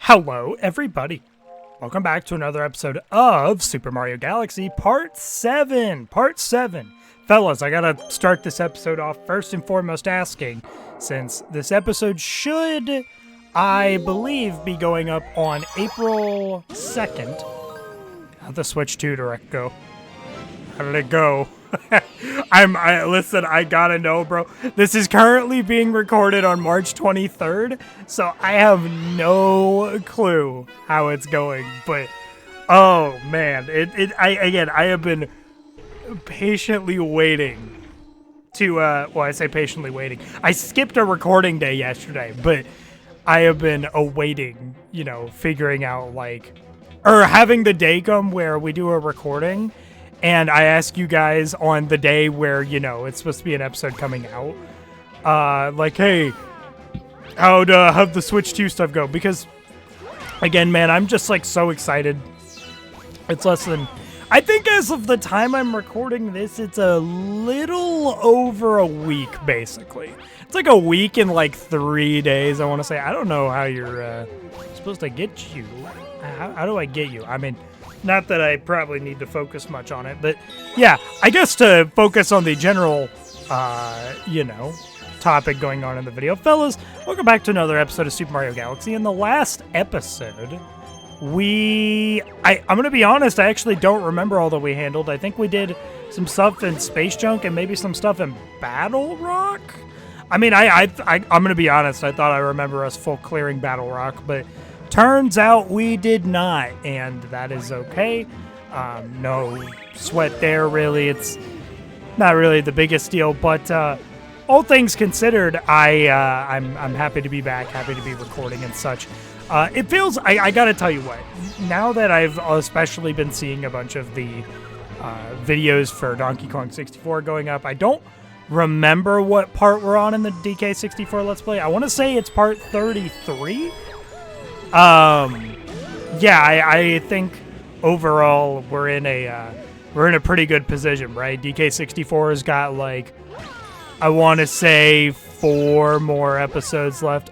Hello, everybody. Welcome back to another episode of Super Mario Galaxy Part 7. Fellas, I gotta start this episode off first and foremost asking, since this episode should, I believe, be going up on April 2nd. How'd the Switch 2 Direct go? How did it go? Listen, I gotta know, bro. This is currently being recorded on March 23rd, so I have no clue how it's going, but oh man, I have been patiently waiting to, I say patiently waiting. I skipped a recording day yesterday, but I have been awaiting, figuring out, or having the day come where we do a recording, and I ask you guys on the day where, it's supposed to be an episode coming out, hey, how'd the Switch 2 stuff go? Because, again, man, I'm just, so excited. It's less than, I think as of the time I'm recording this, it's a little over a week, basically. It's like a week and, 3 days, I want to say. I don't know how you're supposed to get you. How do I get you? I mean, not that I probably need to focus much on it, but yeah, I guess to focus on the general, topic going on in the video. Fellas, welcome back to another episode of Super Mario Galaxy. In the last episode, I'm going to be honest, I actually don't remember all that we handled. I think we did some stuff in Space Junk and maybe some stuff in Battle Rock. I mean, I'm going to be honest, I thought I remember us full clearing Battle Rock, but turns out we did not, and that is okay. No sweat there, really. It's not really the biggest deal, but all things considered, I'm happy to be back, happy to be recording and such. It feels, I gotta tell you what, now that I've especially been seeing a bunch of the videos for Donkey Kong 64 going up, I don't remember what part we're on in the DK64 Let's Play. I want to say it's part 33. I think overall we're in a pretty good position, right? DK64 has got I want to say 4 more episodes left.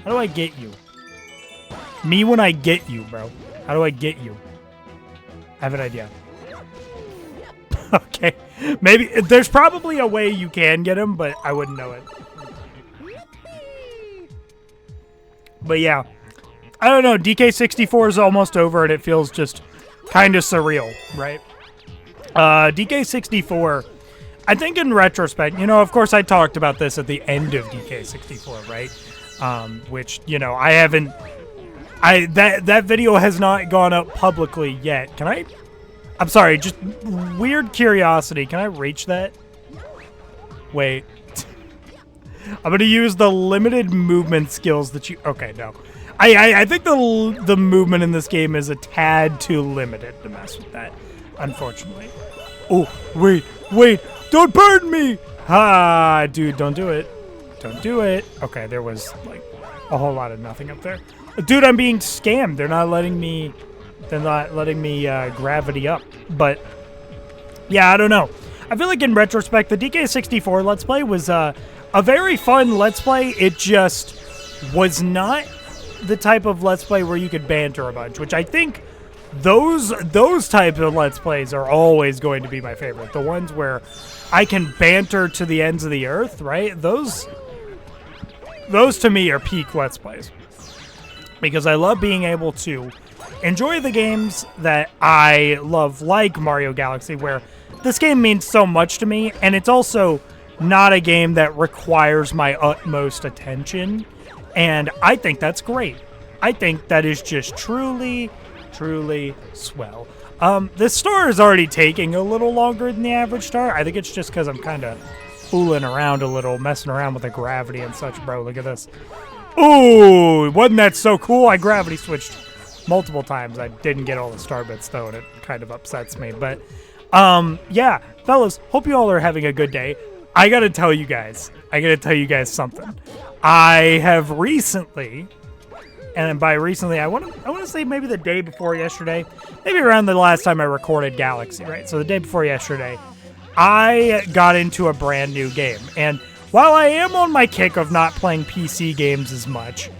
How do I get you? Me when I get you, bro. How do I get you? I have an idea. Okay. Maybe there's probably a way you can get him, but I wouldn't know it. But yeah. I don't know, DK64 is almost over and it feels just kind of surreal, right? DK64, I think in retrospect, of course I talked about this at the end of DK64, right? Which, I haven't, that video has not gone up publicly yet. I'm sorry, just weird curiosity, can I reach that? Wait. I'm going to use the limited movement skills that okay, no. I think the movement in this game is a tad too limited to mess with that, unfortunately. Oh, wait, don't burn me! Ah, dude, don't do it. Don't do it. Okay, there was, a whole lot of nothing up there. Dude, I'm being scammed. They're not letting me gravity up. But, yeah, I don't know. I feel like in retrospect, the DK64 Let's Play was a very fun Let's Play. It just was not the type of Let's Play where you could banter a bunch, which I think those types of Let's Plays are always going to be my favorite. The ones where I can banter to the ends of the earth, right? Those to me are peak Let's Plays. Because I love being able to enjoy the games that I love, like Mario Galaxy, where this game means so much to me, and it's also not a game that requires my utmost attention. And I think that's great. I think that is just truly, truly swell. This star is already taking a little longer than the average star. I think it's just because I'm kind of fooling around a little, messing around with the gravity and such, bro. Look at this. Ooh, wasn't that so cool? I gravity switched multiple times. I didn't get all the star bits, though, and it kind of upsets me. But, yeah, fellas, hope you all are having a good day. I gotta tell you guys something. I have recently, and by recently, I want to say maybe the day before yesterday, maybe around the last time I recorded Galaxy, right? So the day before yesterday, I got into a brand new game. And while I am on my kick of not playing PC games as much,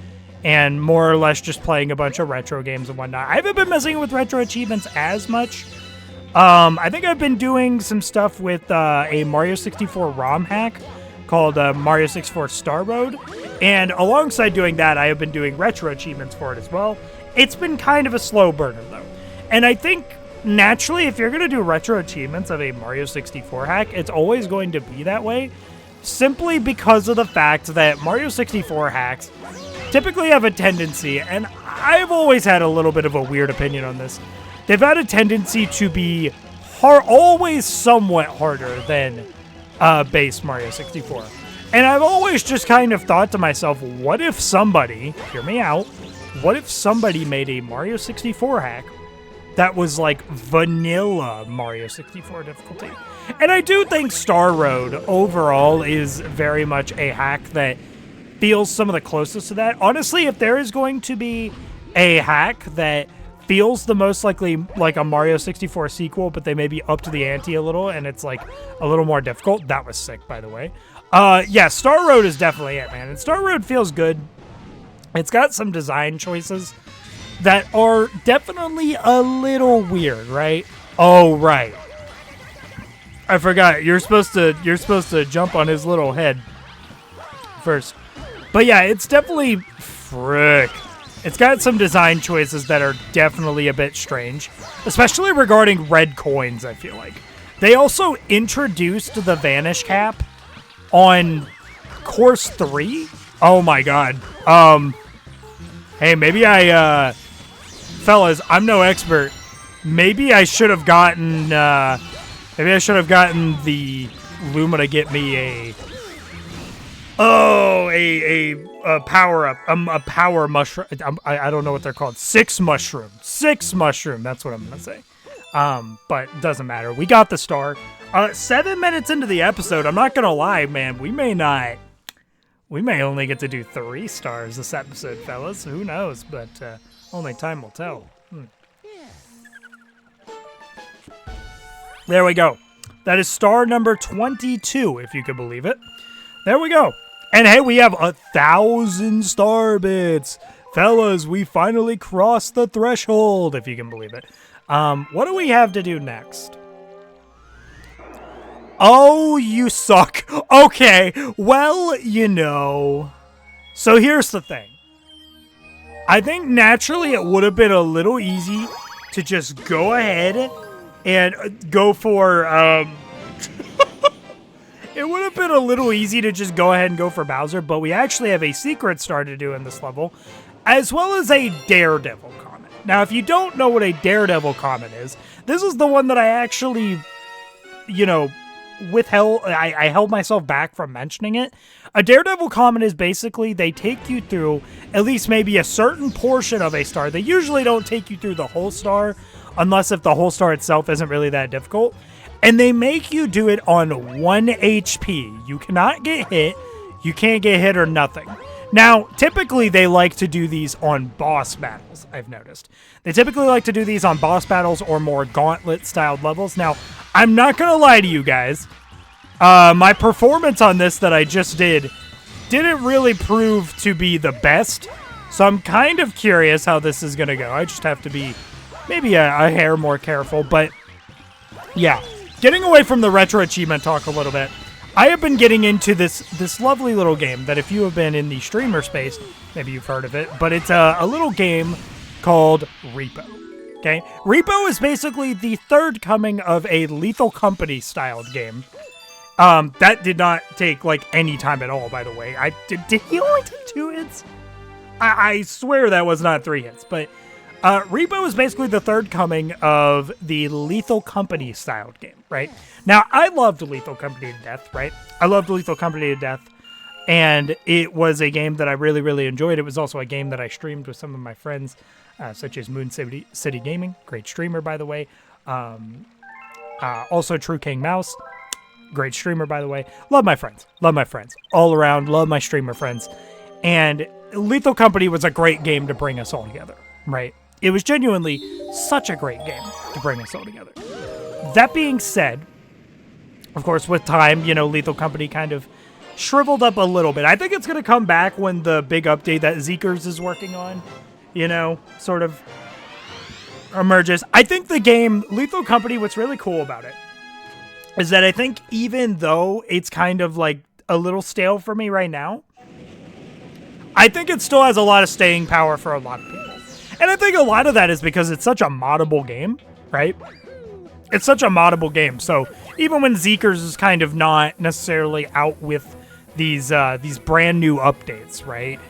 and more or less just playing a bunch of retro games and whatnot. I haven't been messing with retro achievements as much. I think I've been doing some stuff with a Mario 64 ROM hack called Mario 64 Star Road, and alongside doing that, I have been doing retro achievements for it as well. It's been kind of a slow burner, though. And I think, naturally, if you're going to do retro achievements of a Mario 64 hack, it's always going to be that way, simply because of the fact that Mario 64 hacks typically have a tendency, and I've always had a little bit of a weird opinion on this, they've had a tendency to be always somewhat harder than base Mario 64. And I've always just kind of thought to myself, what if somebody, hear me out, what if somebody made a Mario 64 hack that was like vanilla Mario 64 difficulty? And I do think Star Road overall is very much a hack that feels some of the closest to that. Honestly, if there is going to be a hack that feels the most likely like a Mario 64 sequel, but they may be up to the ante a little and it's like a little more difficult. That was sick, by the way. Yeah, Star Road is definitely it, man. And Star Road feels good. It's got some design choices that are definitely a little weird, right? Oh, right. I forgot. You're supposed to jump on his little head first. But yeah, it's definitely frick. It's got some design choices that are definitely a bit strange, especially regarding red coins, I feel like. They also introduced the Vanish Cap on Course 3. Oh my god. Hey, maybe fellas, I'm no expert. Maybe I should have gotten, the Luma to get me a power-up, a power mushroom. I don't know what they're called. Six mushroom. That's what I'm going to say. But it doesn't matter. We got the star. 7 minutes into the episode, I'm not going to lie, man. We may only get to do 3 stars this episode, fellas. Who knows? But only time will tell. There we go. That is star number 22, if you can believe it. There we go. And hey, we have 1,000 star bits. Fellas, we finally crossed the threshold, if you can believe it. What do we have to do next? Oh, you suck. Okay, well, you know. So here's the thing. I think naturally it would have been a little easy to just go ahead and go for, it would have been a little easy to just go ahead and go for Bowser, but we actually have a secret star to do in this level, as well as a Daredevil comment. Now, if you don't know what a Daredevil comment is, this is the one that I actually, you know, I held myself back from mentioning it. A Daredevil comment is basically they take you through at least maybe a certain portion of a star. They usually don't take you through the whole star, unless if the whole star itself isn't really that difficult. And they make you do it on 1 HP. You cannot get hit. You can't get hit or nothing. Now, typically they like to do these on boss battles, I've noticed. They typically like to do these on boss battles or more gauntlet-styled levels. Now, I'm not going to lie to you guys. My performance on this that I just didn't really prove to be the best. So I'm kind of curious how this is going to go. I just have to be maybe a hair more careful. But yeah, getting away from the retro achievement talk a little bit. I have been getting into this lovely little game that if you have been in the streamer space, maybe you've heard of it, but it's a little game called Repo. Okay, Repo is basically the third coming of a Lethal Company styled game. That did not take like any time at all, by the way. Did he only take 2 hits? I swear that was not 3 hits, but Repo is basically the third coming of the Lethal Company styled game, right? Now, I loved Lethal Company to death, right? I loved Lethal Company to death, and it was a game that I really, really enjoyed. It was also a game that I streamed with some of my friends, such as Moon City Gaming, great streamer, by the way. Also, True King Mouse, great streamer, by the way. Love my friends. All around, love my streamer friends. And Lethal Company was a great game to bring us all together, right? It was genuinely such a great game to bring us all together. That being said, of course, with time, you know, Lethal Company kind of shriveled up a little bit. I think it's going to come back when the big update that Zeekers is working on, you know, sort of emerges. I think the game, Lethal Company, what's really cool about it is that I think even though it's kind of like a little stale for me right now, I think it still has a lot of staying power for a lot of people. And I think a lot of that is because it's such a moddable game, right? It's such a moddable game. So even when Zeekers is kind of not necessarily out with these brand new updates, right?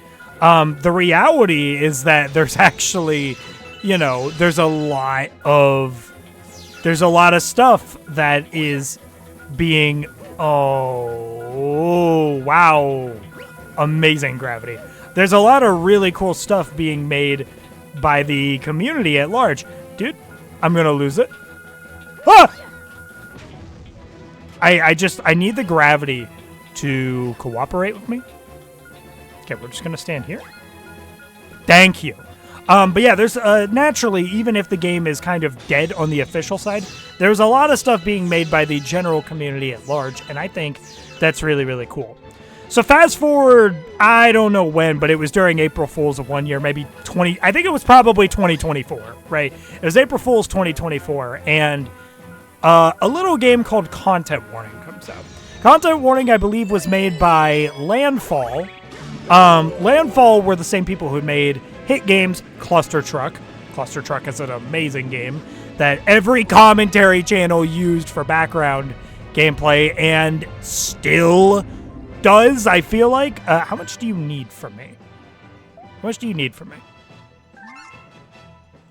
The reality is that there's actually, you know, there's a lot of stuff that is being, oh, wow, amazing gravity. There's a lot of really cool stuff being made by the community at large. Dude, I'm going to lose it. Ah! I need the gravity to cooperate with me. Okay, we're just going to stand here. Thank you. But yeah, there's naturally, even if the game is kind of dead on the official side, there's a lot of stuff being made by the general community at large, and I think that's really, really cool. So fast forward, I don't know when, but it was during April Fool's of one year, maybe I think it was probably 2024, right? It was April Fool's 2024, and a little game called Content Warning comes out. Content Warning, I believe, was made by Landfall. Landfall were the same people who made hit games Cluster Truck. Cluster Truck is an amazing game that every commentary channel used for background gameplay and still does, I feel like. How much do you need from me? How much do you need from me?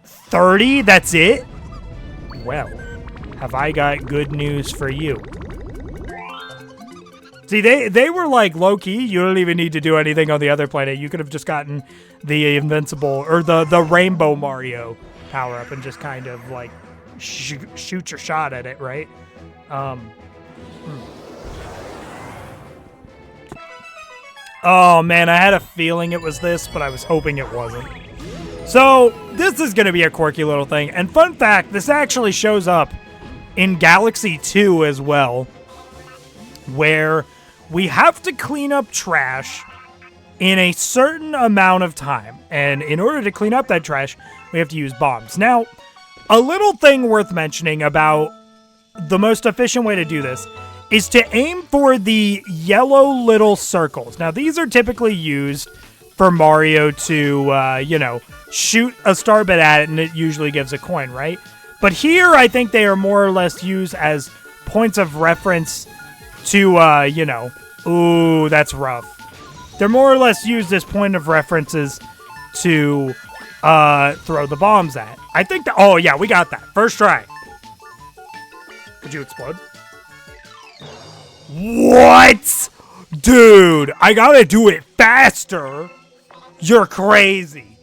30? That's it? Well, have I got good news for you. See, they were like, low-key, you don't even need to do anything on the other planet. You could have just gotten the Invincible, or the Rainbow Mario power-up and just kind of, like, shoot your shot at it, right? Oh, man, I had a feeling it was this, but I was hoping it wasn't. So, this is going to be a quirky little thing. And fun fact, this actually shows up in Galaxy 2 as well, where we have to clean up trash in a certain amount of time. And in order to clean up that trash, we have to use bombs. Now, a little thing worth mentioning about the most efficient way to do this is to aim for the yellow little circles. Now, these are typically used for Mario to, you know, shoot a star bit at it, and it usually gives a coin, right? But here, I think they are more or less used as points of reference to, you know, ooh, that's rough. They're more or less used as point of references to throw the bombs at. I think that, oh yeah, we got that. First try. Could you explode? What? Dude, I gotta do it faster. You're crazy.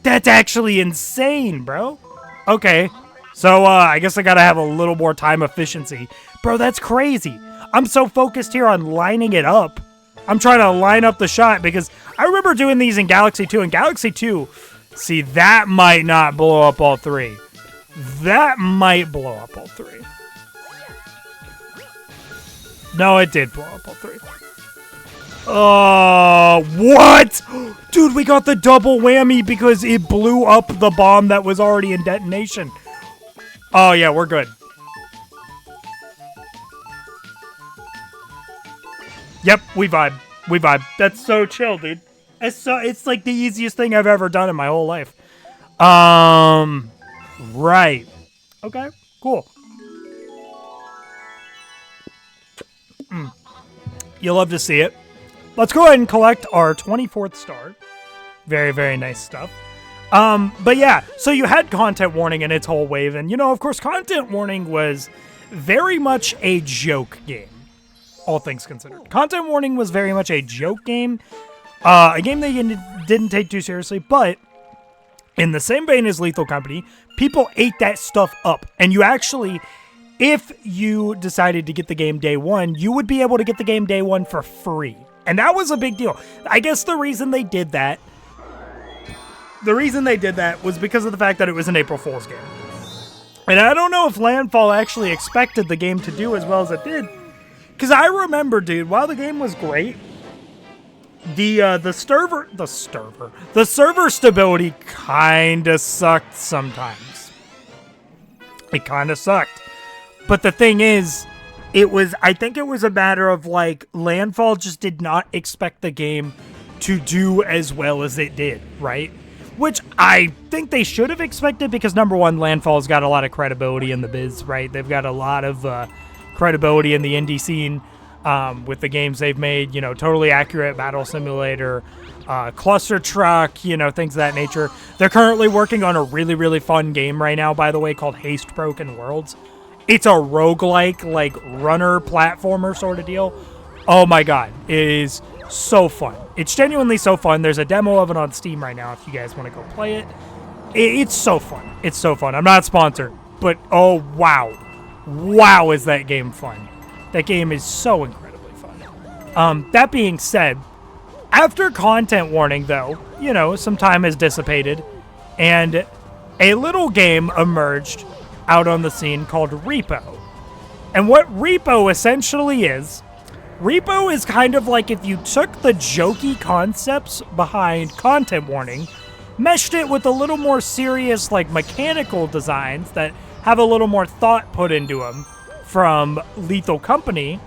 That's actually insane, bro. Okay, so I guess I gotta have a little more time efficiency. Bro, that's crazy. I'm so focused here on lining it up. I'm trying to line up the shot because I remember doing these in Galaxy 2. In Galaxy 2, see, that might not blow up all three. That might blow up all three. No, it did blow up all three. What? Dude, we got the double whammy because it blew up the bomb that was already in detonation. Oh, yeah, we're good. Yep, we vibe. We vibe. That's so chill, dude. It's like the easiest thing I've ever done in my whole life. Right. Okay, cool. You'll love to see it. Let's go ahead and collect our 24th star. Very, very nice stuff. But yeah, so you had Content Warning and its whole wave, and you know, of course, Content Warning was very much a joke game, all things considered. Content Warning was very much a joke game, a game that you didn't take too seriously, but in the same vein as Lethal Company, people ate that stuff up, and you actually, if you decided to get the game day one, you would be able to get the game day one for free. And that was a big deal. I guess the reason they did that was because of the fact that it was an April Fool's game. And I don't know if Landfall actually expected the game to do as well as it did, Because I remember, dude, while the game was great, the server stability kind of sucked sometimes. It kind of sucked. But the thing is, I think it was a matter of, like, Landfall just did not expect the game to do as well as it did, right? Which I think they should have expected because, number one, Landfall's got a lot of credibility in the biz, right? They've got a lot of credibility in the indie scene with the games they've made, you know, Totally Accurate, Battle Simulator, Cluster Truck, you know, things of that nature. They're currently working on a really, really fun game right now, by the way, called Haste Broken Worlds. It's a roguelike, like, runner platformer sort of deal. Oh my god, it is so fun. It's genuinely so fun. There's a demo of it on Steam right now if you guys want to go play it. It's so fun. It's so fun. I'm not sponsored, but oh wow. Wow, is that game fun. That game is so incredibly fun. That being said, after content warning, though, you know, some time has dissipated, and a little game emerged out on the scene called Repo. And what Repo essentially is kind of like if you took the jokey concepts behind content warning, meshed it with a little more serious, like, mechanical designs that have a little more thought put into them from Lethal Company,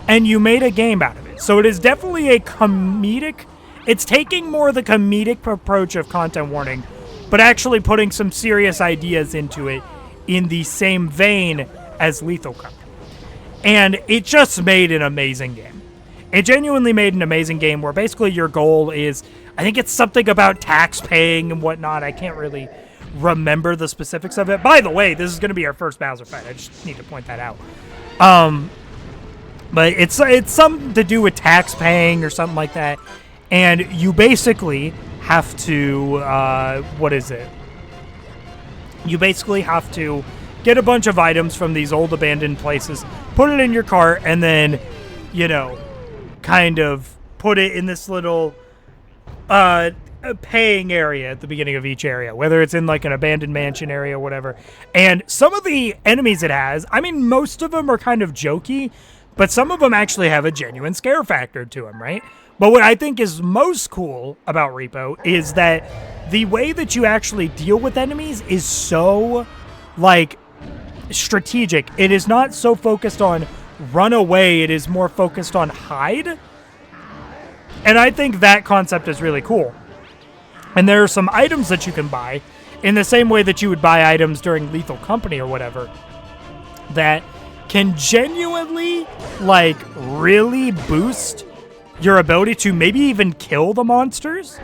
and you made a game out of it. So it is definitely a comedic, it's taking more the comedic approach of content warning, but actually putting some serious ideas into it in the same vein as Lethal Company. And it just made an amazing game. It genuinely made an amazing game where basically your goal is, I think it's something about tax paying and whatnot. I can't really remember the specifics of it. By the way, this is going to be our first Bowser fight. I just need to point that out. But it's something to do with tax paying or something like that. And you basically have to, You basically have to get a bunch of items from these old abandoned places, put it in your cart, and then, you know, kind of put it in this little paying area at the beginning of each area, whether it's in like an abandoned mansion area or whatever. And some of the enemies it has, I mean, most of them are kind of jokey, but some of them actually have a genuine scare factor to them, right? But what I think is most cool about Repo is that the way that you actually deal with enemies is so, like, strategic. It is not so focused on run away, it is more focused on hide. And I think that concept is really cool. And there are some items that you can buy in the same way that you would buy items during Lethal Company or whatever that can genuinely, like, really boost your ability to maybe even kill the monsters.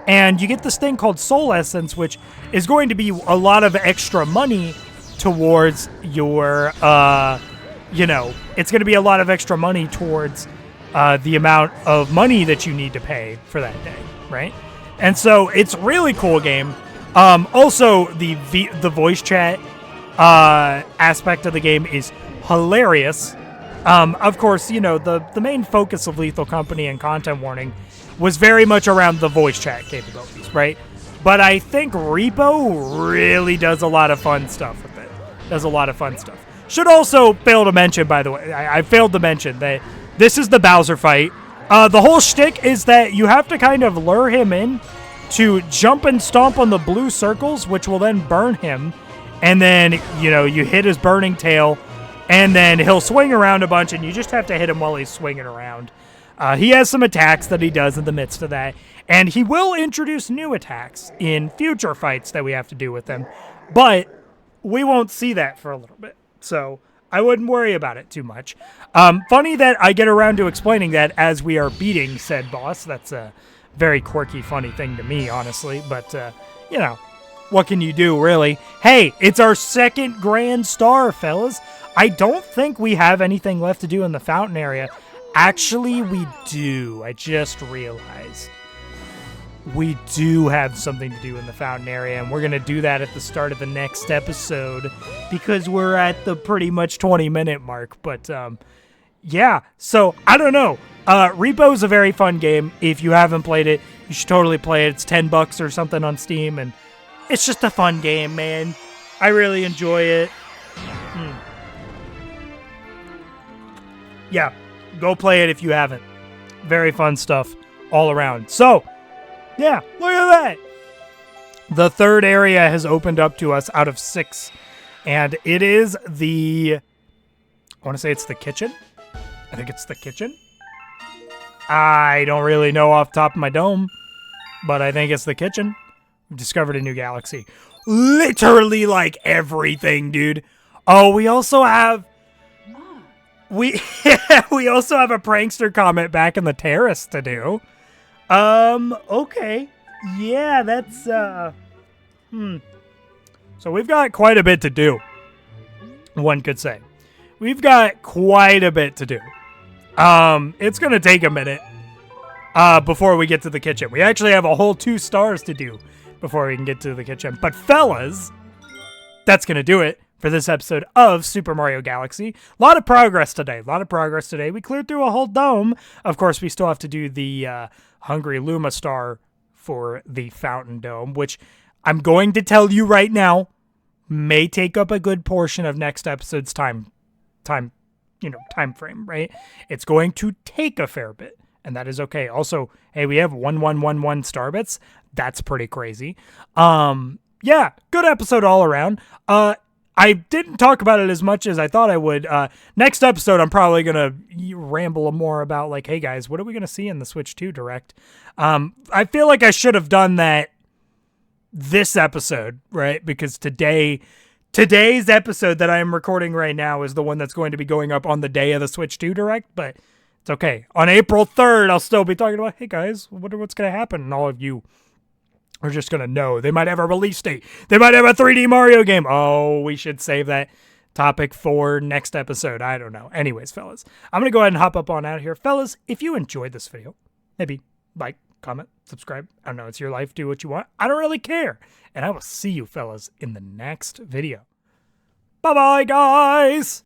And you get this thing called Soul Essence, which is going to be a lot of extra money towards your, you know, it's going to be a lot of extra money towards the amount of money that you need to pay for that day, right? And so it's a really cool game. Also, the voice chat aspect of the game is hilarious. Of course, you know, the main focus of Lethal Company and content warning was very much around the voice chat capabilities, right? But I think Repo really does a lot of fun stuff with it. Does a lot of fun stuff. Should also fail to mention, by the way, I failed to mention that this is the Bowser fight. The whole shtick is that you have to kind of lure him in to jump and stomp on the blue circles, which will then burn him. And then, you know, you hit his burning tail, and then he'll swing around a bunch, and you just have to hit him while he's swinging around. He has some attacks that he does in the midst of that, and he will introduce new attacks in future fights that we have to do with him, but we won't see that for a little bit, so I wouldn't worry about it too much. Funny that I get around to explaining that as we are beating said boss. That's a very quirky, funny thing to me, honestly, but, you know, what can you do, really? Hey, it's our second Grand Star, fellas. I don't think we have anything left to do in the fountain area. Actually, we do. I just realized. We do have something to do in the fountain area, and we're going to do that at the start of the next episode because we're at the pretty much 20-minute mark. But, yeah. So, I don't know. Repo is a very fun game. If you haven't played it, you should totally play it. It's $10 or something on Steam, and it's just a fun game, man. I really enjoy it. yeah, go play it if you haven't. Very fun stuff all around. So, yeah, look at that. The third area has opened up to us out of 6. And it is I want to say it's the kitchen. I think it's the kitchen. I don't really know off the top of my dome, but I think it's the kitchen. We've discovered a new galaxy. Literally like everything, dude. Oh, we also have... We also have a prankster comment back in the terrace to do. Okay. Yeah, that's, So we've got quite a bit to do, one could say. We've got quite a bit to do. It's going to take a minute before we get to the kitchen. We actually have a whole 2 stars to do before we can get to the kitchen. But fellas, that's going to do it for this episode of Super Mario Galaxy. A lot of progress today. We cleared through a whole dome. Of course, we still have to do the Hungry Luma star for the Fountain Dome, which I'm going to tell you right now may take up a good portion of next episode's time frame, right? It's going to take a fair bit, and that is okay. Also, hey, we have 1111 star bits. That's pretty crazy. Yeah, good episode all around. I didn't talk about it as much as I thought I would. Next episode, I'm probably going to ramble more about, like, hey guys, what are we going to see in the Switch 2 Direct? I feel like I should have done that this episode, right? Because today's episode that I am recording right now is the one that's going to be going up on the day of the Switch 2 Direct, but it's okay. On April 3rd, I'll still be talking about, hey guys, wonder what's going to happen, and all of you are just going to know. They might have a release date. They might have a 3D Mario game. Oh, we should save that topic for next episode. I don't know. Anyways, fellas, I'm going to go ahead and hop up on out here. Fellas, if you enjoyed this video, maybe like, comment, subscribe. I don't know. It's your life. Do what you want. I don't really care. And I will see you fellas in the next video. Bye-bye, guys.